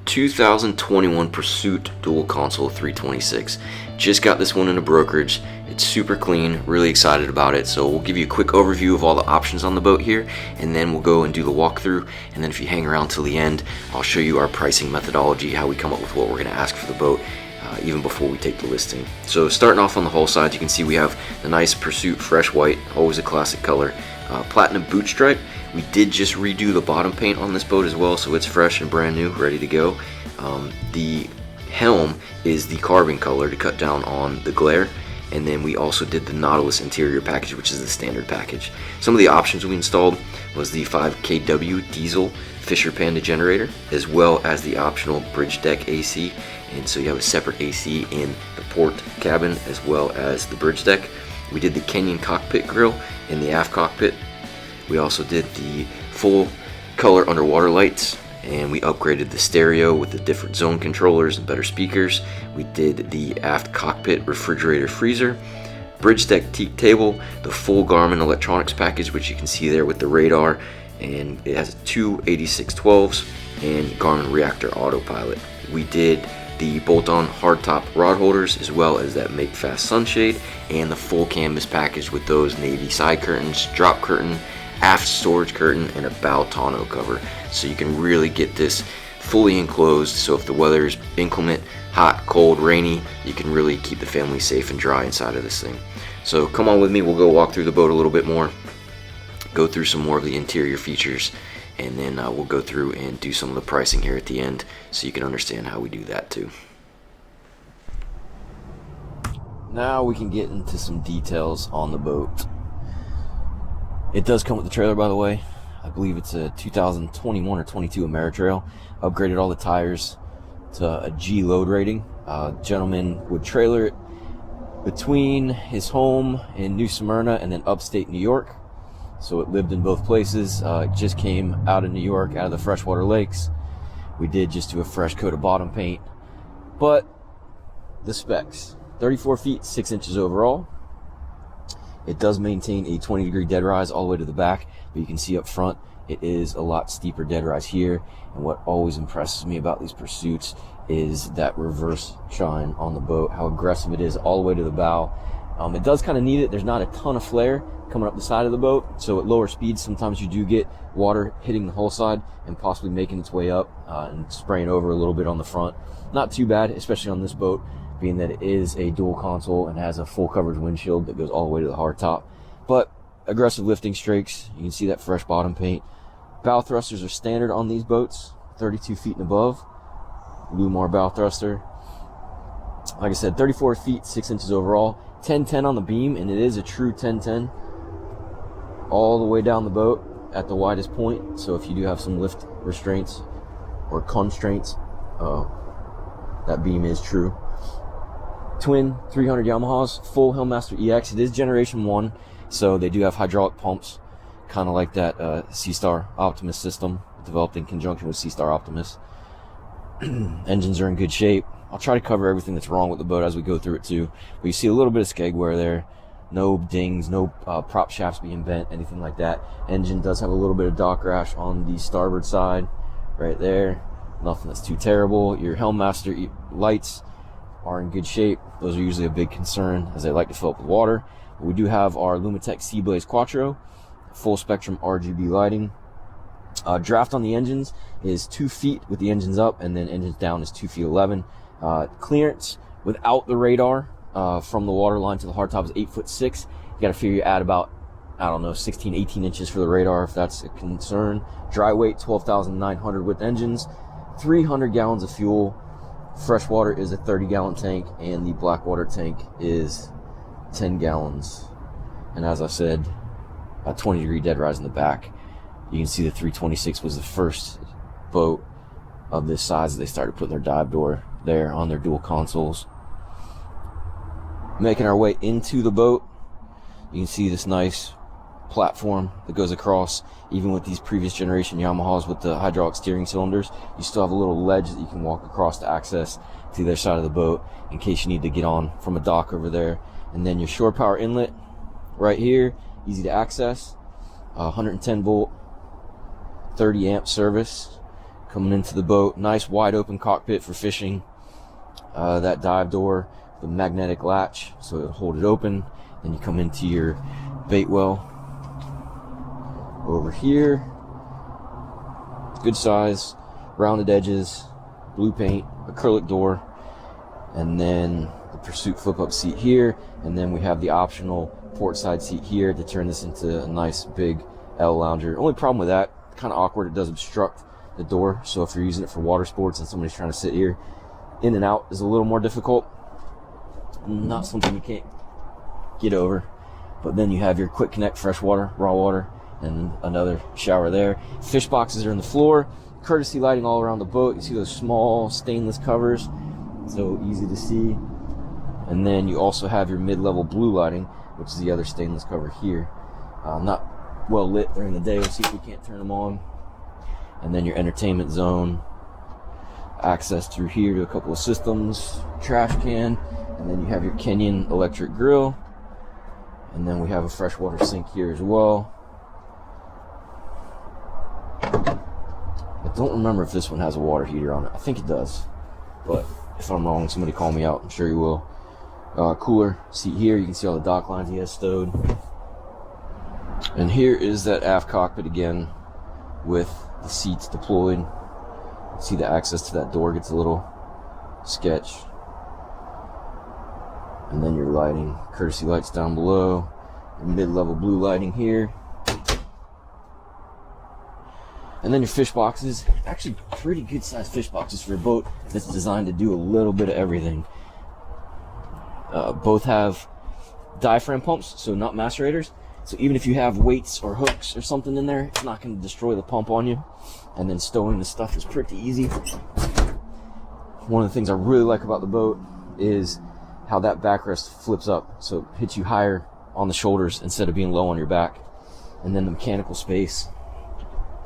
2021 Pursuit dual console 326. Just got this one in a brokerage. It's super clean, really excited about it. So we'll give you a quick overview of all the options on the boat here, and then we'll go and do the walkthrough. And then if you hang around till the end, I'll show you our pricing methodology, how we come up with what we're going to ask for the boat, even before we take the listing. So starting off on the hull side, you can see we have the nice Pursuit fresh white, always a classic color, platinum boot stripe. We did just redo the bottom paint on this boat as well, so it's fresh and brand new, ready to go. The helm is the carbon color to cut down on the glare, and then we also did the Nautilus interior package, which is the standard package. Some of the options we installed was the 5 kW diesel Fischer Panda generator, as well as the optional bridge deck AC, and so you have a separate AC in the port cabin as well as the bridge deck. We did the Canyon cockpit grill in the aft cockpit. We also did the full color underwater lights, and we upgraded the stereo with the different zone controllers and better speakers. We did the aft cockpit refrigerator freezer, bridge deck teak table, the full Garmin electronics package, which you can see there with the radar, and it has two 8612s and Garmin reactor autopilot. We did the bolt-on hardtop rod holders, as well as that make fast sunshade, and the full canvas package with those navy side curtains, drop curtain, aft storage curtain, and a bow tonneau cover. So you can really get this fully enclosed, so if the weather is inclement, hot, cold, rainy, you can really keep the family safe and dry inside of this thing. So come on with me, we'll go walk through the boat a little bit more, go through some more of the interior features, and then we'll go through and do some of the pricing here at the end so you can understand how we do that too. Now we can get into some details on the boat. It does come with the trailer, by the way. I believe it's a 2021 or 22 Ameritrail. Upgraded all the tires to a G load rating. Gentleman would trailer it between his home in New Smyrna and then upstate New York. So it lived in both places. It just came out of New York, out of the freshwater lakes. We did just do a fresh coat of bottom paint. But the specs, 34 feet, 6 inches overall. It does maintain a 20-degree dead rise all the way to the back, but you can see up front it is a lot steeper dead rise here. And what always impresses me about these Pursuits is that reverse shine on the boat, how aggressive it is all the way to the bow. It does kind of need it. There's not a ton of flare coming up the side of the boat, so at lower speeds sometimes you do get water hitting the hull side and possibly making its way up and spraying over a little bit on the front. Not too bad, especially on this boat, being that it is a dual console and has a full coverage windshield that goes all the way to the hardtop. But aggressive lifting strakes, you can see that fresh bottom paint. Bow thrusters are standard on these boats, 32 feet and above. Lumar bow thruster. Like I said, 34 feet, 6 inches overall. 1010 on the beam, and it is a true 1010 all the way down the boat at the widest point. So if you do have some lift restraints or constraints, that beam is true. Twin 300 Yamahas, full Helm Master EX. It is generation 1, so they do have hydraulic pumps, kind of like that Seastar Optimus system developed in conjunction with Seastar Optimus. Engines are in good shape. I'll try to cover everything that's wrong with the boat as we go through it too. But you see a little bit of skeg wear there. No dings, no prop shafts being bent, anything like that. Engine does have a little bit of dock rash on the starboard side, right there. Nothing that's too terrible. Your Helm Master lights are in good shape. Those are usually a big concern as they like to fill up with water. But we do have our Lumitec Seablaze Quattro, full spectrum RGB lighting. Draft on the engines is 2 feet with the engines up, and then engines down is 2 feet 11. Clearance without the radar from the water line to the hardtop is 8'6". You got to figure you add about, I don't know, 16, 18 inches for the radar if that's a concern. Dry weight 12,900 with engines, 300 gallons of fuel. Freshwater is a 30-gallon tank, and the Blackwater tank is 10 gallons. And as I said, a 20-degree dead rise in the back. You can see the 326 was the first boat of this size that they started putting their dive door there on their dual consoles. Making our way into the boat, you can see this nice platform that goes across. Even with these previous generation Yamahas with the hydraulic steering cylinders, you still have a little ledge that you can walk across to access to the other side of the boat in case you need to get on from a dock over there. And then your shore power inlet right here, easy to access. 110 volt 30 amp service. Coming into the boat, nice wide open cockpit for fishing. That dive door, the magnetic latch, so it'll hold it open. Then you come into your bait well over here. Good size, rounded edges, blue paint, acrylic door, and then the Pursuit flip-up seat here, and then we have the optional port side seat here to turn this into a nice big L lounger. Only problem with that, kind of awkward, it does obstruct the door, so if you're using it for water sports and somebody's trying to sit here, in and out is a little more difficult. Not something you can't get over. But then you have your quick connect fresh water, raw water, and another shower there. Fish boxes are in the floor. Courtesy lighting all around the boat. You see those small stainless covers, so easy to see. And then you also have your mid-level blue lighting, which is the other stainless cover here. Not well lit during the day. We'll see if we can't turn them on. And then your entertainment zone. Access through here to a couple of systems, trash can, and then you have your Kenyan electric grill, and then we have a freshwater sink here as well. I don't remember if this one has a water heater on it. I think it does, but if I'm wrong, somebody call me out. I'm sure you will. Cooler seat here. You can see all the dock lines he has stowed. And here is that aft cockpit again with the seats deployed. See the access to that door gets a little sketch. And then your lighting, courtesy lights down below, mid-level blue lighting here. And then your fish boxes, actually pretty good sized fish boxes for a boat that's designed to do a little bit of everything. Both have diaphragm pumps, so not macerators. So even if you have weights or hooks or something in there, it's not going to destroy the pump on you. And then stowing the stuff is pretty easy. One of the things I really like about the boat is how that backrest flips up, so it hits you higher on the shoulders instead of being low on your back. And then the mechanical space.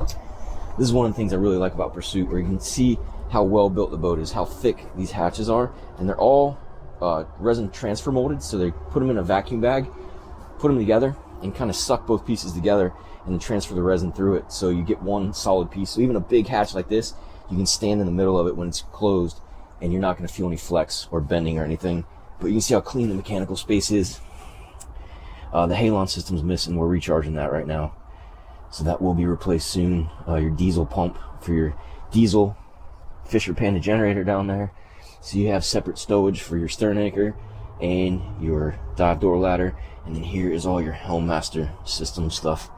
This is one of the things I really like about Pursuit, where you can see how well built the boat is, how thick these hatches are, and they're all resin transfer molded, so they put them in a vacuum bag, put them together, and kind of suck both pieces together and then transfer the resin through it, so you get one solid piece. So even a big hatch like this, you can stand in the middle of it when it's closed and you're not going to feel any flex or bending or anything. But you can see how clean the mechanical space is. The halon system's missing. We're recharging that right now, so that will be replaced soon. Your diesel pump for your diesel Fischer Panda generator down there, so you have separate stowage for your stern anchor and your dive door ladder. And then here is all your Helm Master system stuff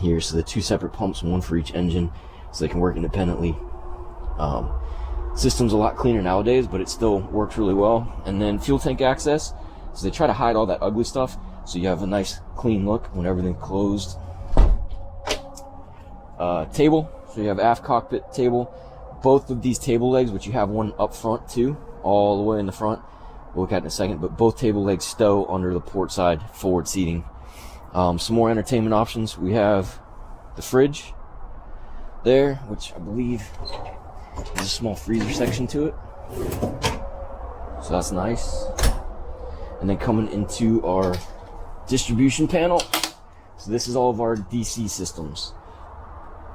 here. So the two separate pumps, one for each engine, so they can work independently. System's a lot cleaner nowadays, but it still works really well. And then fuel tank access. So they try to hide all that ugly stuff, so you have a nice clean look when everything's closed. Table. So you have aft cockpit table. Both of these table legs, which you have one up front too, all the way in the front. We'll look at it in a second, but both table legs stow under the port side forward seating. Some more entertainment options. We have the fridge there, which I believe is a small freezer section to it, so that's nice. And then coming into our distribution panel, so this is all of our DC systems.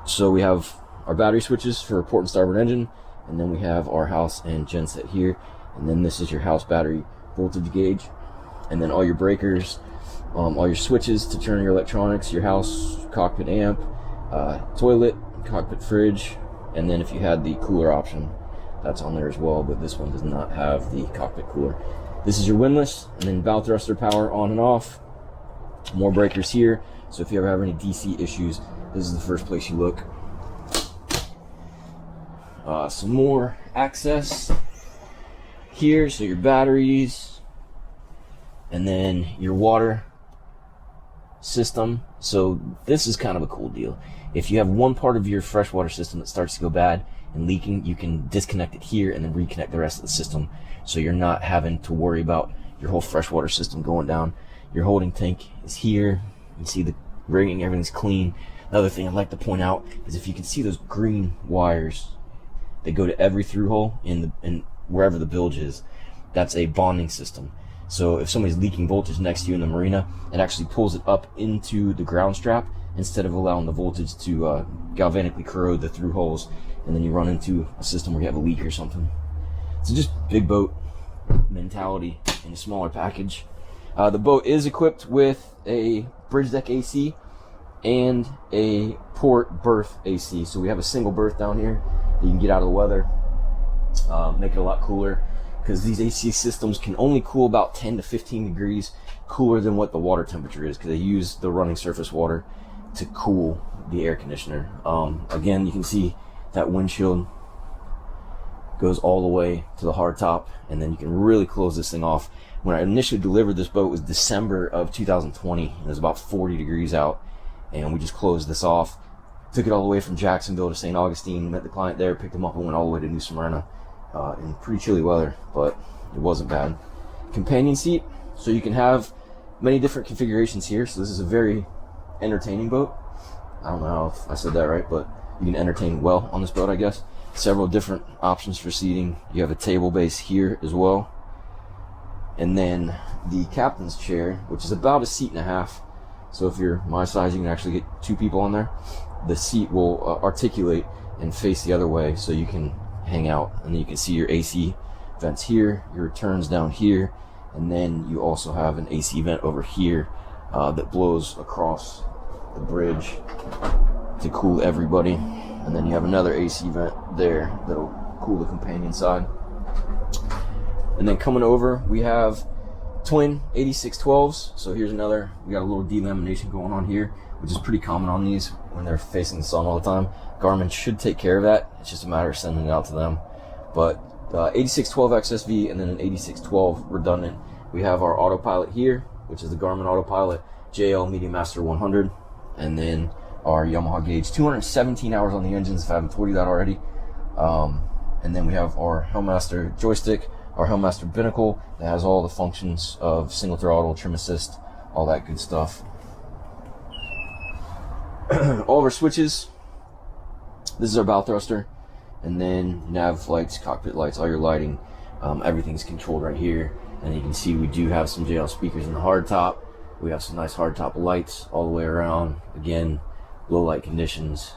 So we have our battery switches for port and starboard engine, and then we have our house and genset here. And then this is your house battery voltage gauge, and then all your breakers, all your switches to turn your electronics, your house cockpit amp, toilet, cockpit fridge, and then if you had the cooler option, that's on there as well, but this one does not have the cockpit cooler. This is your windlass, and then bow thruster power on and off. More breakers here, so if you ever have any DC issues, this is the first place you look. Some more access here, so your batteries, and then your water system. So this is kind of a cool deal. If you have one part of your freshwater system that starts to go bad and leaking, you can disconnect it here and then reconnect the rest of the system, so you're not having to worry about your whole freshwater system going down. Your holding tank is here. You see the rigging, everything's clean. Another thing I'd like to point out is if you can see those green wires, they go to every through hole in wherever the bilge is. That's a bonding system. So if somebody's leaking voltage next to you in the marina, it actually pulls it up into the ground strap instead of allowing the voltage to galvanically corrode the through holes, and then you run into a system where you have a leak or something. So just big boat mentality in a smaller package. The boat is equipped with a bridge deck AC and a port berth AC. So we have a single berth down here that you can get out of the weather, make it a lot cooler, because these AC systems can only cool about 10 to 15 degrees cooler than what the water temperature is, because they use the running surface water to cool the air conditioner. Again, you can see that windshield goes all the way to the hardtop, and then you can really close this thing off. When I initially delivered this boat, it was December of 2020, and it was about 40 degrees out, and we just closed this off, took it all the way from Jacksonville to St. Augustine, met the client there, picked him up, and went all the way to New Smyrna in pretty chilly weather, but it wasn't bad. Companion seat, so you can have many different configurations here. So this is a very entertaining boat. I don't know if I said that right, but you can entertain well on this boat, I guess. Several different options for seating. You have a table base here as well, and then the captain's chair, which is about a seat and a half. So if you're my size, you can actually get 2 people on there. The seat will articulate and face the other way, so you can hang out, and then you can see your AC vents here, your returns down here, and then you also have an AC vent over here that blows across the bridge to cool everybody. And then you have another AC vent there that'll cool the companion side. And then coming over, we have twin 8612s. So here's another, we got a little delamination going on here, which is pretty common on these when they're facing the sun all the time. Garmin should take care of that. It's just a matter of sending it out to them. But 8612 XSV and then an 8612 redundant. We have our autopilot here, which is the Garmin autopilot JL Media Master 100, and then our Yamaha gauge, 217 hours on the engines, if I haven't told you that already. And then we have our Helm Master joystick, our Helm Master binnacle that has all the functions of single throttle, trim assist, all that good stuff. All of our switches. This is our bow thruster, and then nav lights, cockpit lights, all your lighting, everything's controlled right here. And you can see we do have some JL speakers in the hardtop. We have some nice hardtop lights all the way around. Again, low light conditions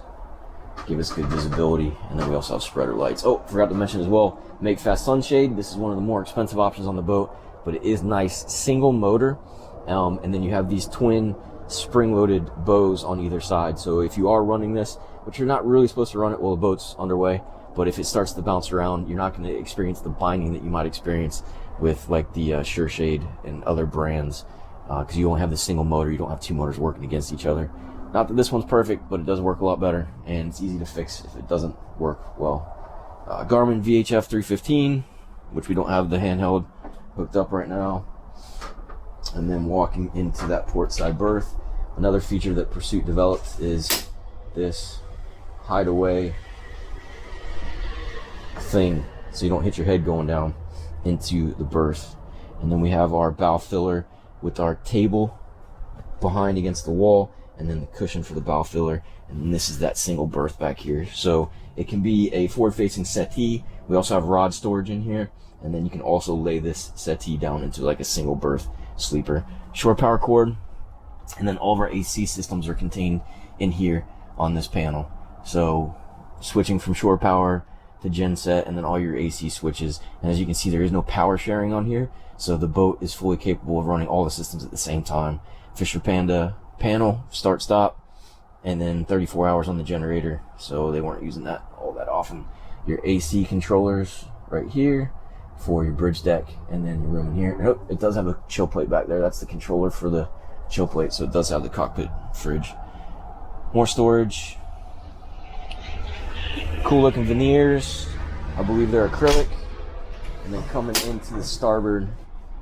give us good visibility, and then we also have spreader lights. Oh, forgot to mention as well, make fast sunshade. This is one of the more expensive options on the boat, but it is nice, single motor, and then you have these twin spring-loaded bows on either side. So if you are running this, but you're not really supposed to run it while the boat's underway, but if it starts to bounce around, you're not going to experience the binding that you might experience with like the Sureshade and other brands, because you only have the single motor, you don't have 2 motors working against each other. Not that this one's perfect, but it does work a lot better, and it's easy to fix if it doesn't work well. Garmin VHF 315, which we don't have the handheld hooked up right now. And then walking into that port side berth, another feature that Pursuit developed is this hideaway thing, so you don't hit your head going down into the berth. And then we have our bow filler with our table behind against the wall, and then the cushion for the bow filler, and this is that single berth back here. So it can be a forward-facing settee. We also have rod storage in here, and then you can also lay this settee down into like a single berth sleeper. Shore power cord, and then all of our AC systems are contained in here on this panel. So switching from shore power to genset, and then all your AC switches. And as you can see, there is no power sharing on here, so the boat is fully capable of running all the systems at the same time. Fischer Panda panel, start stop, and then 34 hours on the generator, so they weren't using that all that often. Your AC controllers right here for your bridge deck, and then your room in here. Nope, it does have a chill plate back there. That's the controller for the chill plate, so it does have the cockpit fridge. More storage. Cool looking veneers. I believe they're acrylic. And then coming into the starboard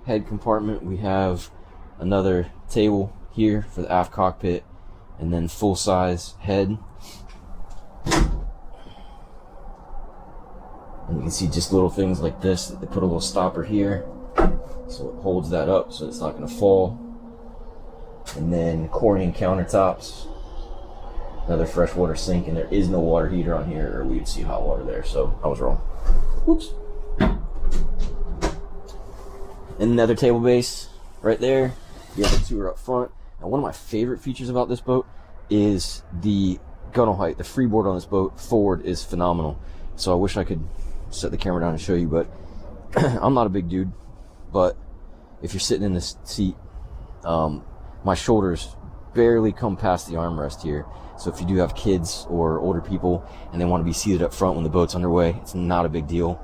head compartment, we have another table here for the aft cockpit, and then full size head. And you can see just little things like this. They put a little stopper here, so it holds that up so it's not going to fall. And then Corian countertops, another freshwater sink, and there is no water heater on here, or we'd see hot water there, so I was wrong. Whoops. And another table base right there. You have the tour up front. Now, one of my favorite features about this boat is the gunnel height. The freeboard on this boat forward is phenomenal. So I wish I could set the camera down and show you, but I'm not a big dude. But if you're sitting in this seat, my shoulders barely come past the armrest here. So if you do have kids or older people and they want to be seated up front when the boat's underway, it's not a big deal.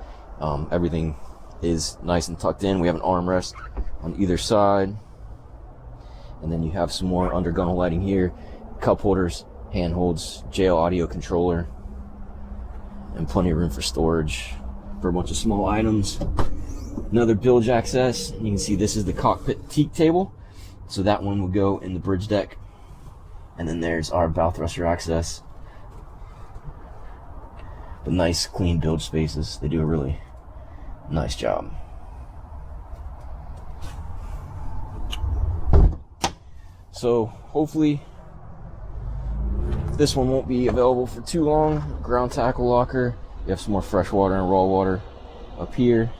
Everything is nice and tucked in. We have an armrest on either side, and then you have some more under gunnel lighting here, cup holders, handholds, JL audio controller, and plenty of room for storage for a bunch of small items. Another bilge access. You can see this is the cockpit teak table, so that one will go in the bridge deck. And then there's our bow thruster access. The nice clean bilge spaces. They do a really nice job. So hopefully this one won't be available for too long. Ground tackle locker. You have some more fresh water and raw water up here.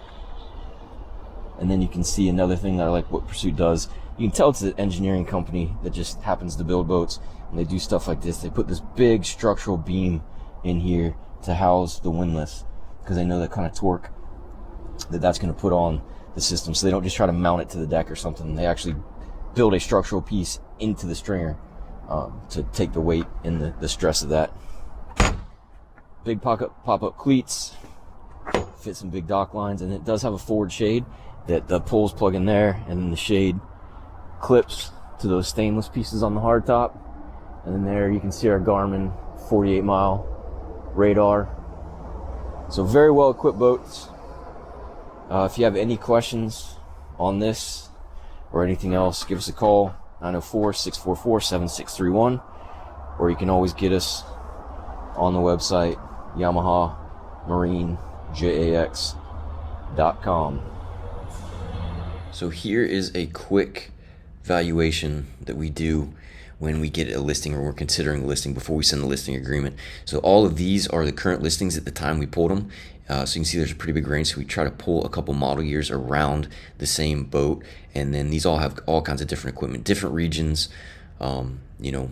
And then you can see another thing that I like what Pursuit does. You can tell it's an engineering company that just happens to build boats, and they do stuff like this. They put this big structural beam in here to house the windlass, because they know that kind of torque that's going to put on the system. So they don't just try to mount it to the deck or something. They actually build a structural piece into the stringer to take the weight and the stress of that. Big pop-up cleats, fit some big dock lines, and it does have a forward shade that the poles plug in there, and then the shade clips to those stainless pieces on the hardtop. And then there you can see our Garmin 48-mile radar. So very well equipped boats. If you have any questions on this or anything else, give us a call, 904-644-7631, or you can always get us on the website YamahaMarineJAX.com. So here is a quick valuation that we do when we get a listing or we're considering a listing before we send the listing agreement. So all of these are the current listings at the time we pulled them. So you can see there's a pretty big range. So we try to pull a couple model years around the same boat, and then these all have all kinds of different equipment, different regions, you know,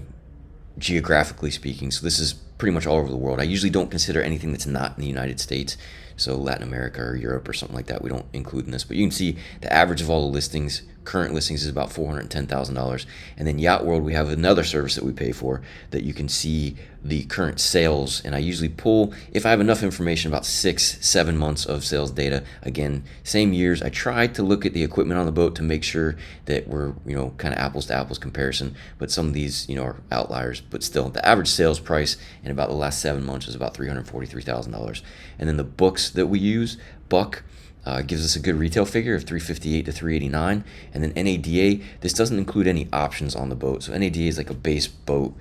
geographically speaking. So this is pretty much all over the world. I usually don't consider anything that's not in the United States. So Latin America or Europe or something like that, we don't include in this. But you can see the average of all the listings, current listings, is about $410,000. And then Yacht World, we have another service that we pay for that you can see the current sales. And I usually pull, if I have enough information, about 6-7 months of sales data. Again, same years. I try to look at the equipment on the boat to make sure that we're, you know, kind of apples to apples comparison. But some of these, you know, are outliers. But still, the average sales price in about the last 7 months is about $343,000. And then the books that we use, Buck, gives us a good retail figure of $358 to $389, and then NADA, this doesn't include any options on the boat. So NADA is like a base boat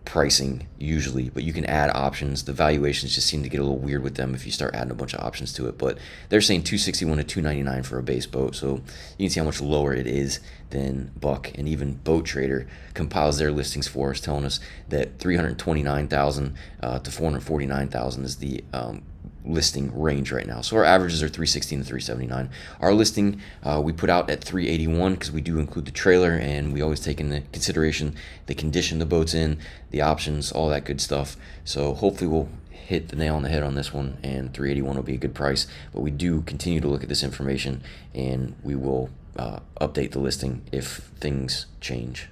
pricing usually, but you can add options. The valuations just seem to get a little weird with them if you start adding a bunch of options to it, but they're saying $261 to $299 for a base boat. So you can see how much lower it is than Buck. And even Boat Trader compiles their listings for us, telling us that $329,000 to $449,000 is the listing range right now. So our averages are $316 to $379. Our listing we put out at $381 because we do include the trailer, and we always take into consideration the condition the boat's in, the options, all that good stuff. So hopefully we'll hit the nail on the head on this one, and $381 will be a good price. But we do continue to look at this information, and we will update the listing if things change.